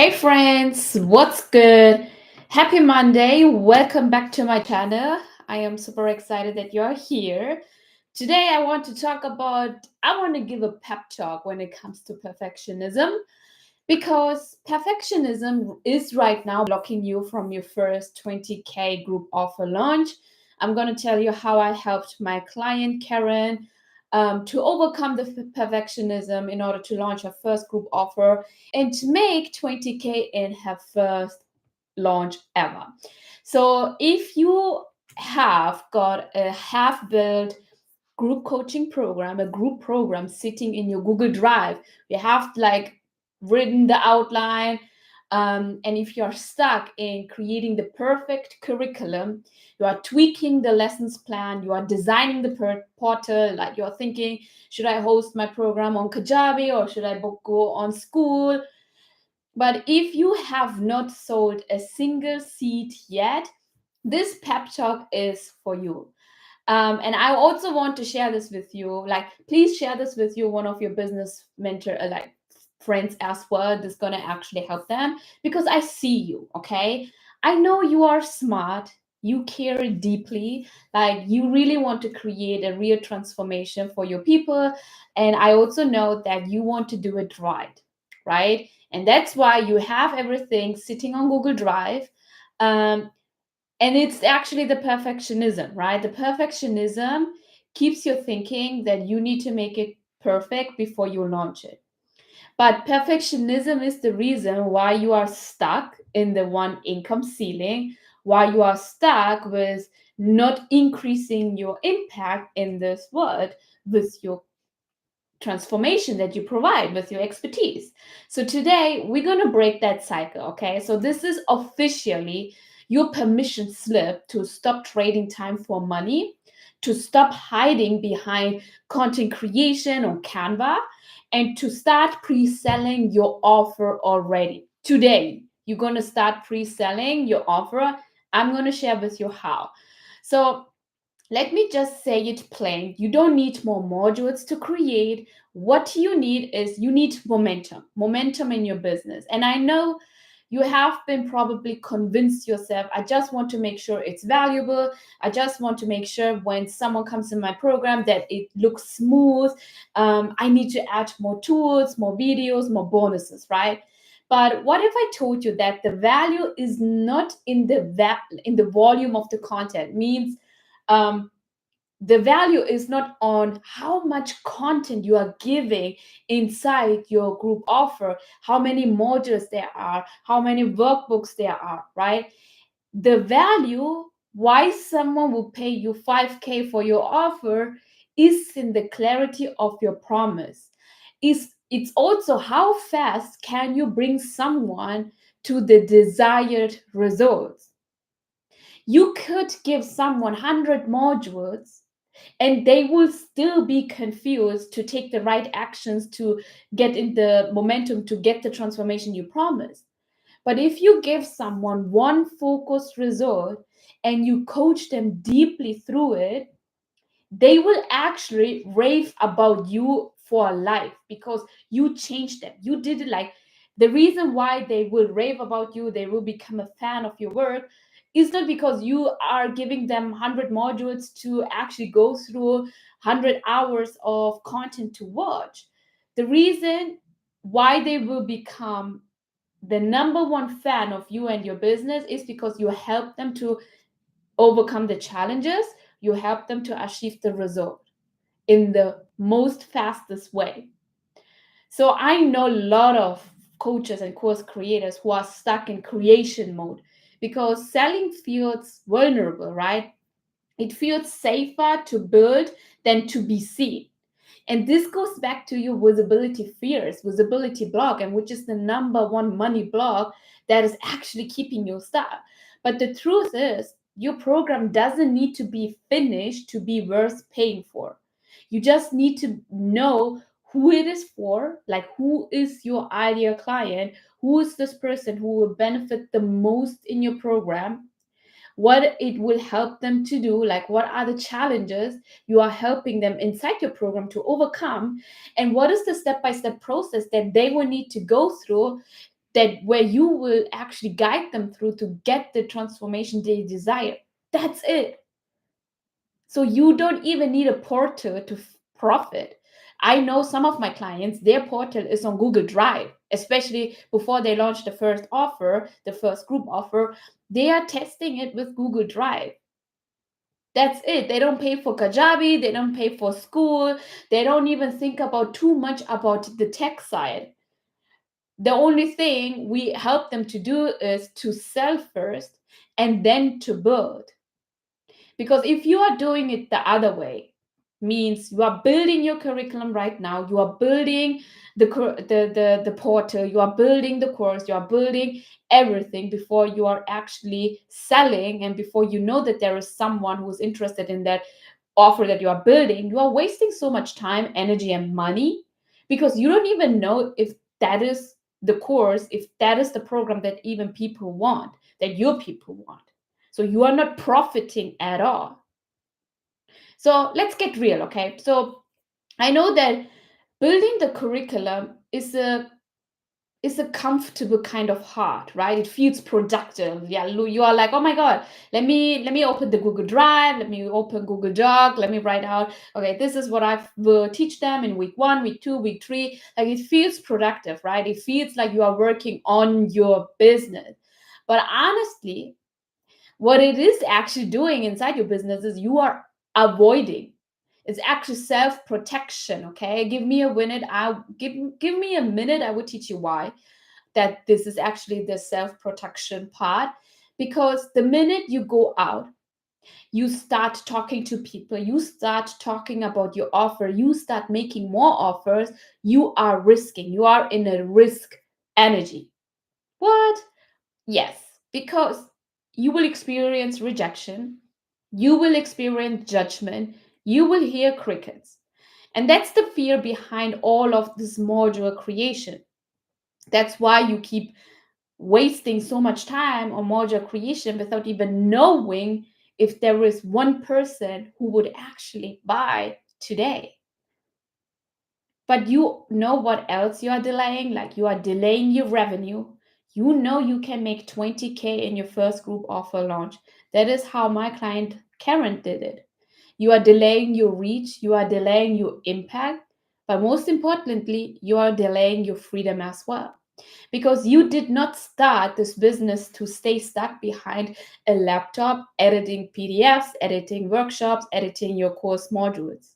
Hey friends, what's good? Happy Monday. Welcome back to my channel. I am super excited that you're here. Today I want to give a pep talk when it comes to perfectionism because perfectionism is right now blocking you from your first 20K group offer launch. I'm going to tell you how I helped my client Karen to overcome the perfectionism in order to launch her first group offer and to make 20K in her first launch ever. So, if you have got a half built group coaching program, a group program sitting in your Google Drive, you have like written the outline. And if you're stuck in creating the perfect curriculum, you are tweaking the lessons plan, you are designing the portal, like you're thinking, should I host my program on Kajabi or should I go on School? But if you have not sold a single seat yet, this pep talk is for you. And I also want to share this with you. Like, please share this with you, one of your business mentor, like friends as well. This is gonna actually help them because I see you. Okay, I know you are smart. You care deeply. Like you really want to create a real transformation for your people, and I also know that you want to do it right, right? And that's why you have everything sitting on Google Drive. Um, and it's actually the perfectionism, right? The perfectionism keeps you thinking that you need to make it perfect before you launch it. But perfectionism is the reason why you are stuck in the one income ceiling, why you are stuck with not increasing your impact in this world with your transformation that you provide with your expertise. So today we're going to break that cycle, okay? So this is officially your permission slip to stop trading time for money, to stop hiding behind content creation on Canva, and to start pre-selling your offer already. Today, you're going to start pre-selling your offer. I'm going to share with you how. So let me just say it plain. You don't need more modules to create. What you need is you need momentum in your business. And I know you have been probably convinced yourself, I just want to make sure it's valuable. I just want to make sure when someone comes in my program that it looks smooth. I need to add more tools, more videos, more bonuses, right? But what if I told you that the value is not in the volume of the content? Means um, the value is not on how much content you are giving inside your group offer, how many modules there are, how many workbooks there are, right? The value why someone will pay you 5K for your offer is in the clarity of your promise. It's also how fast can you bring someone to the desired results. You could give someone 100 modules and they will still be confused to take the right actions to get in the momentum to get the transformation you promised. But if you give someone one focused result and you coach them deeply through it, they will actually rave about you for life because you changed them. You did it. Like the reason why they will rave about you, they will become a fan of your work, is not because you are giving them 100 modules to actually go through 100 hours of content to watch. The reason why they will become the number one fan of you and your business is because you help them to overcome the challenges, you help them to achieve the result in the most fastest way. So I know a lot of coaches and course creators who are stuck in creation mode because selling feels vulnerable, right? It feels safer to build than to be seen. And this goes back to your visibility fears, visibility block, and which is the number one money block that is actually keeping you stuck. But the truth is, your program doesn't need to be finished to be worth paying for. You just need to know who it is for, like who is your ideal client, who is this person who will benefit the most in your program, what it will help them to do, like what are the challenges you are helping them inside your program to overcome, and what is the step by step process that they will need to go through that where you will actually guide them through to get the transformation they desire. That's it. So you don't even need a portal to profit. I know some of my clients, their portal is on Google Drive, especially before they launch the first offer, the first group offer. They are testing it with Google Drive. That's it. They don't pay for Kajabi, they don't pay for school, they don't even think about too much about the tech side. The only thing we help them to do is to sell first and then to build. Because if you are doing it the other way, means you are building your curriculum right now, you are building the portal, you are building the course, you are building everything before you are actually selling, and before you know that there is someone who's interested in that offer that you are building, you are wasting so much time, energy, and money, because you don't even know if that is the course, if that is the program that even people want, that your people want. So you are not profiting at all. So let's get real, okay? So I know that building the curriculum is a comfortable kind of heart, right? It feels productive. Yeah, you are like, oh my god, let me open the Google Drive, let me open Google Doc, let me write out. Okay, this is what I will teach them in week 1, week 2, week 3. Like it feels productive, right? It feels like you are working on your business. But honestly, what it is actually doing inside your business is you are avoiding. It's actually self-protection. Okay, give me a minute. I'll give me a minute. I will teach you why that this is actually the self-protection part. Because the minute you go out, you start talking to people, you start talking about your offer, you start making more offers, you are risking. You are in a risk energy. What? Yes, because you will experience rejection, you will experience judgment, you will hear crickets. And that's the fear behind all of this module creation. That's why you keep wasting so much time on module creation without even knowing if there is one person who would actually buy today. But you know what else you are delaying? Like you are delaying your revenue. You know you can make 20K in your first group offer launch. That is how my client Karen did it. You are delaying your reach, you are delaying your impact, but most importantly, you are delaying your freedom as well. Because you did not start this business to stay stuck behind a laptop, editing PDFs, editing workshops, editing your course modules.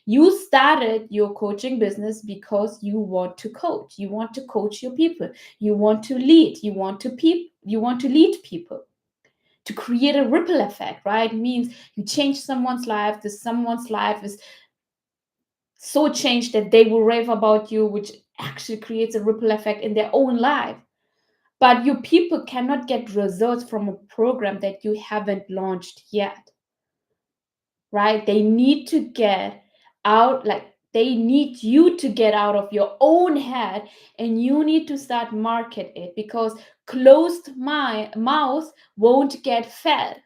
You started your coaching business because you want to coach. You want to coach your people. You want to lead. You want to lead people to create a ripple effect, right? It means you change someone's life. This someone's life is so changed that they will rave about you, which actually creates a ripple effect in their own life. But your people cannot get results from a program that you haven't launched yet, right? They need to get out, like they need you to get out of your own head, and you need to start market it, because closed mouth won't get fed.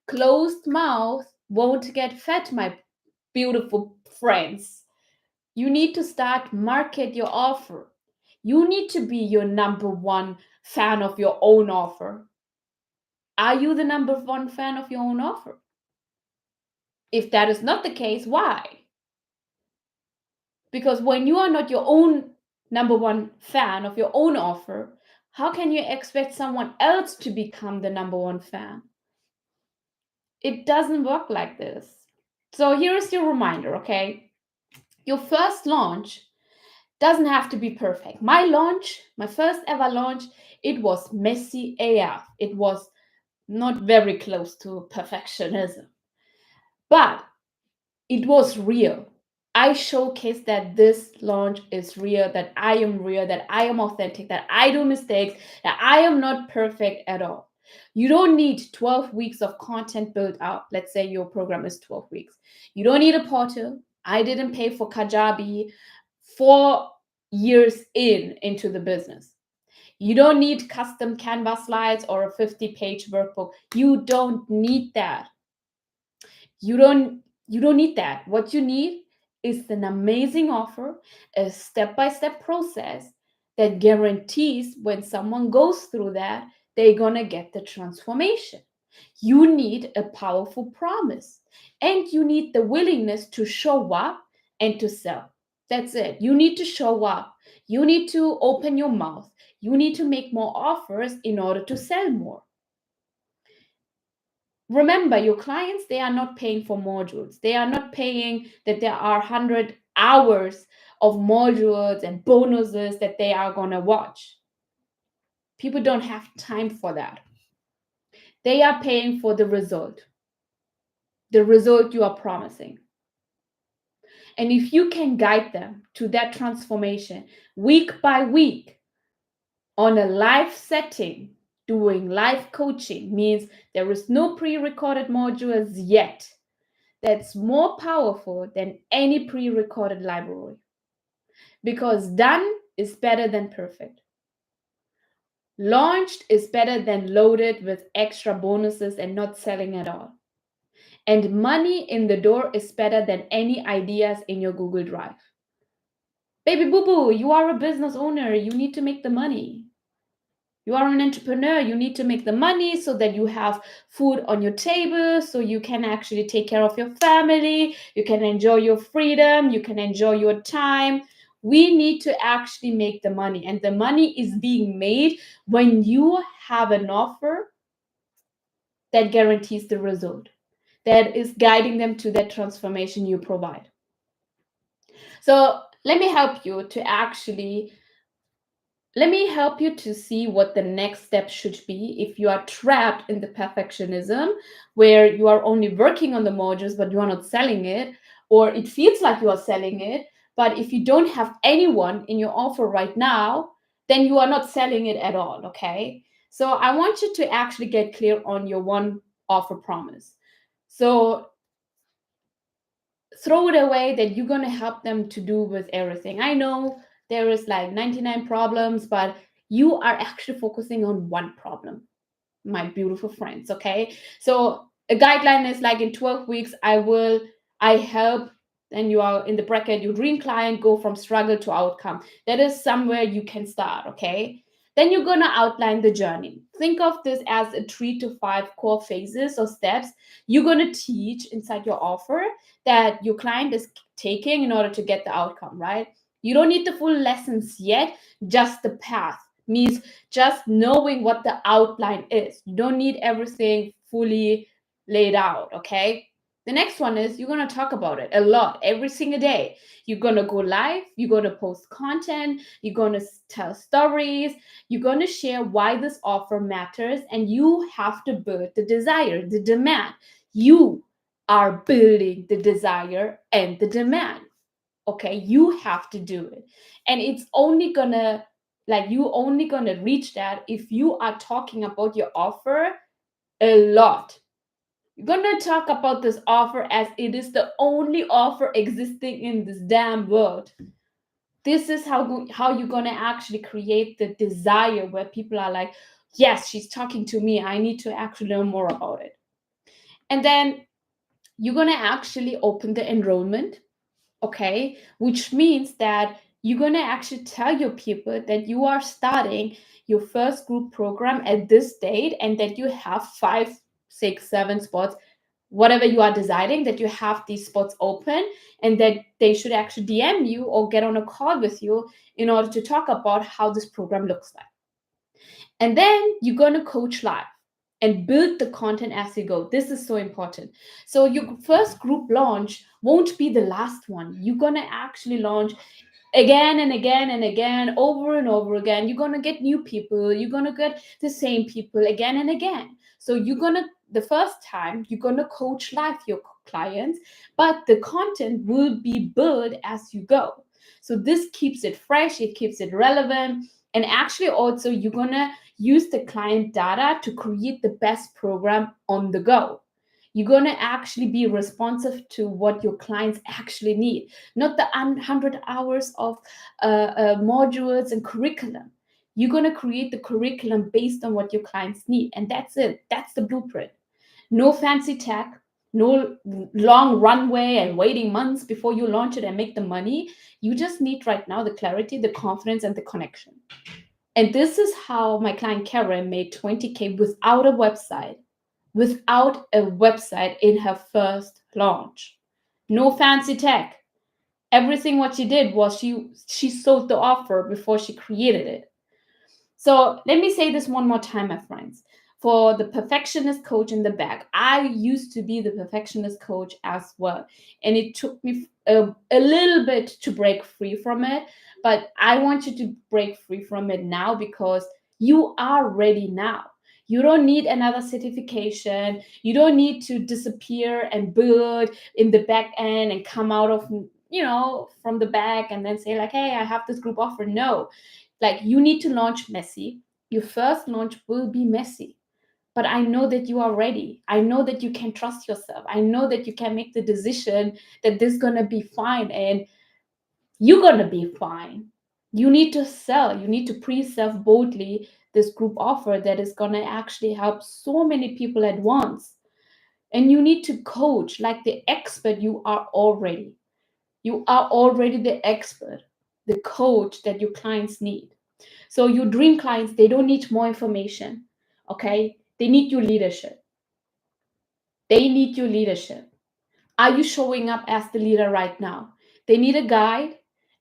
Closed mouth won't get fed, my beautiful friends. You need to start market your offer. You need to be your number one fan of your own offer. Are you the number one fan of your own offer? If that is not the case, why? Because when you are not your own number one fan of your own offer, how can you expect someone else to become the number one fan? It doesn't work like this. So here's your reminder, okay? Your first launch doesn't have to be perfect. My launch, my first ever launch, it was messy AF. It was not very close to perfectionism, but it was real. I showcased that this launch is real, that I am authentic, that I do mistakes, that I am not perfect at all. You don't need 12 weeks of content built out. Let's say your program is 12 weeks. You don't need a portal. I didn't pay for Kajabi 4 years into the business. You don't need custom Canva slides or a 50-page workbook. You don't need that. You don't need that. What you need is an amazing offer, a step-by-step process that guarantees when someone goes through that, they're going to get the transformation. You need a powerful promise, and you need the willingness to show up and to sell. That's it. You need to show up. You need to open your mouth. You need to make more offers in order to sell more. Remember, your clients, they are not paying for modules. They are not paying that there are 100 hours of modules and bonuses that they are going to watch. People don't have time for that. They are paying for the result you are promising. And if you can guide them to that transformation week by week on a live setting, doing live coaching means there is no pre-recorded modules yet. That's more powerful than any pre-recorded library, because done is better than perfect. Launched is better than loaded with extra bonuses and not selling at all. And money in the door is better than any ideas in your Google Drive. Baby boo boo, you are a business owner. You need to make the money. You are an entrepreneur. You need to make the money so that you have food on your table, so you can actually take care of your family. You can enjoy your freedom. You can enjoy your time. We need to actually make the money. And the money is being made when you have an offer that guarantees the result, that is guiding them to that transformation you provide. So let me help you to see what the next step should be if you are trapped in the perfectionism where you are only working on the modules but you are not selling it, or it feels like you are selling it, but if you don't have anyone in your offer right now, then you are not selling it at all, okay? So I want you to actually get clear on your one offer promise. So throw it away that you're going to help them to do with everything. I know there is like 99 problems, but you are actually focusing on one problem, my beautiful friends, okay? So a guideline is like in 12 weeks I help, and you are in the bracket, your dream client go from struggle to outcome. That is somewhere you can start, okay? Then you're going to outline the journey. Think of this as a 3 to 5 core phases or steps you're going to teach inside your offer that your client is taking in order to get the outcome, right? You don't need the full lessons yet, just the path. Means just knowing what the outline is. You don't need everything fully laid out, okay? The next one is you're going to talk about it a lot every single day. You're going to go live, you're going to post content, you're going to tell stories, you're going to share why this offer matters, and you have to build the desire, the demand. You are building the desire and the demand. Okay, you have to do it. And it's only gonna, like, you only gonna reach that if you are talking about your offer a lot. You're gonna talk about this offer as it is the only offer existing in this damn world. This is how you're gonna actually create the desire where people are like, yes, she's talking to me, I need to actually learn more about it. And then you're gonna actually open the enrollment, okay? Which means that you're going to actually tell your people that you are starting your first group program at this date, and that you have 5, 6, 7 spots, whatever you are deciding, that you have these spots open, and that they should actually DM you or get on a call with you in order to talk about how this program looks like. And then you're going to coach live and build the content as you go. This is so important. So your first group launch won't be the last one. You're going to actually launch again and again and again, over and over again. You're going to get new people. You're going to get the same people again and again. So the first time, you're going to coach live your clients, but the content will be built as you go. So this keeps it fresh, it keeps it relevant. And actually also you're going to use the client data to create the best program on the go. You're going to actually be responsive to what your clients actually need, not the 100 hours of modules and curriculum. You're going to create the curriculum based on what your clients need. And that's it. That's the blueprint. No fancy tech, no long runway and waiting months before you launch it and make the money. You just need right now the clarity, the confidence, and the connection. And this is how my client Karen made 20K without a website, in her first launch. No fancy tech. Everything what she did was she sold the offer before she created it. So let me say this one more time, my friends. For the perfectionist coach in the back, I used to be the perfectionist coach as well. And it took me a little bit to break free from it. But I want you to break free from it now because you are ready now. You don't need another certification. You don't need to disappear and build in the back end and come out of, from the back and then say, like, hey, I have this group offer. No, like you need to launch messy. Your first launch will be messy. But I know that you are ready. I know that you can trust yourself. I know that you can make the decision that this is going to be fine and you're going to be fine. You need to sell. You need to pre-sell boldly this group offer that is going to actually help so many people at once. And you need to coach like the expert you are already. You are already the expert, the coach that your clients need. So your dream clients, they don't need more information. Okay? They need your leadership. They need your leadership. Are you showing up as the leader right now? They need a guide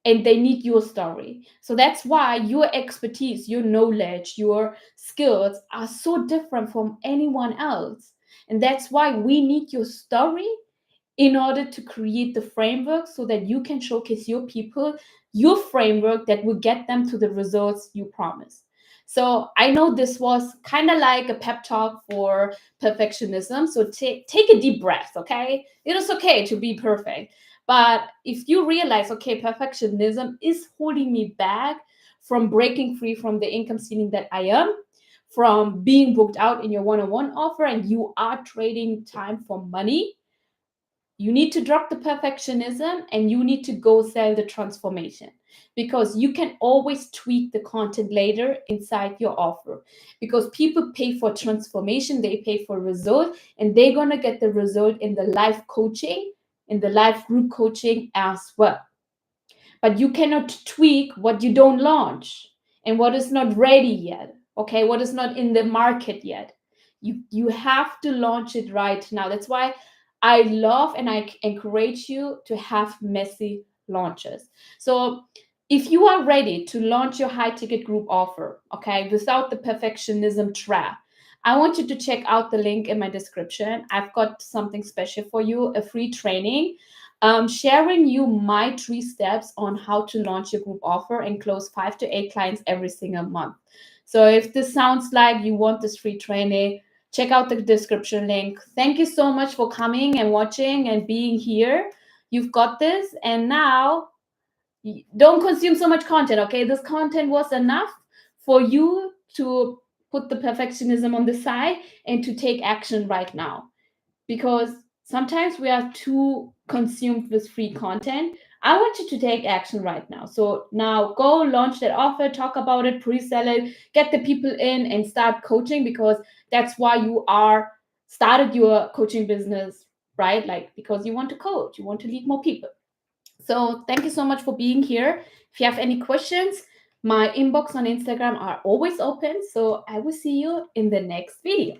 and they need your story. So that's why your expertise, your knowledge, your skills are so different from anyone else. And that's why we need your story in order to create the framework so that you can showcase your people, your framework that will get them to the results you promise. So I know this was kind of like a pep talk for perfectionism. So take a deep breath, okay? It is okay to be perfect. But if you realize, okay, perfectionism is holding me back from breaking free from the income ceiling that I am, from being booked out in your one-on-one offer, and you are trading time for money, you need to drop the perfectionism and you need to go sell the transformation, because you can always tweak the content later inside your offer, because people pay for transformation, they pay for result, and they're going to get the result in the live coaching, in the live group coaching as well. But you cannot tweak what you don't launch and what is not ready yet, okay, what is not in the market yet. You have to launch it right now. That's why I love and I encourage you to have messy launches. So if you are ready to launch your high ticket group offer, okay, without the perfectionism trap, I want you to check out the link in my description. I've got something special for you, a free training, sharing you my 3 steps on how to launch your group offer and close 5 to 8 clients every single month. So if this sounds like you want this free training, check out the description link. Thank you so much for coming and watching and being here. You've got this. And now don't consume so much content, okay? This content was enough for you to put the perfectionism on the side and to take action right now, because sometimes we are too consumed with free content. I want you to take action right now. So now go launch that offer, talk about it, pre-sell it, get the people in and start coaching, because that's why you are started your coaching business, right? Like, because you want to coach, you want to lead more people. So thank you so much for being here. If you have any questions, my inbox on Instagram are always open. So I will see you in the next video.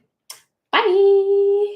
Bye.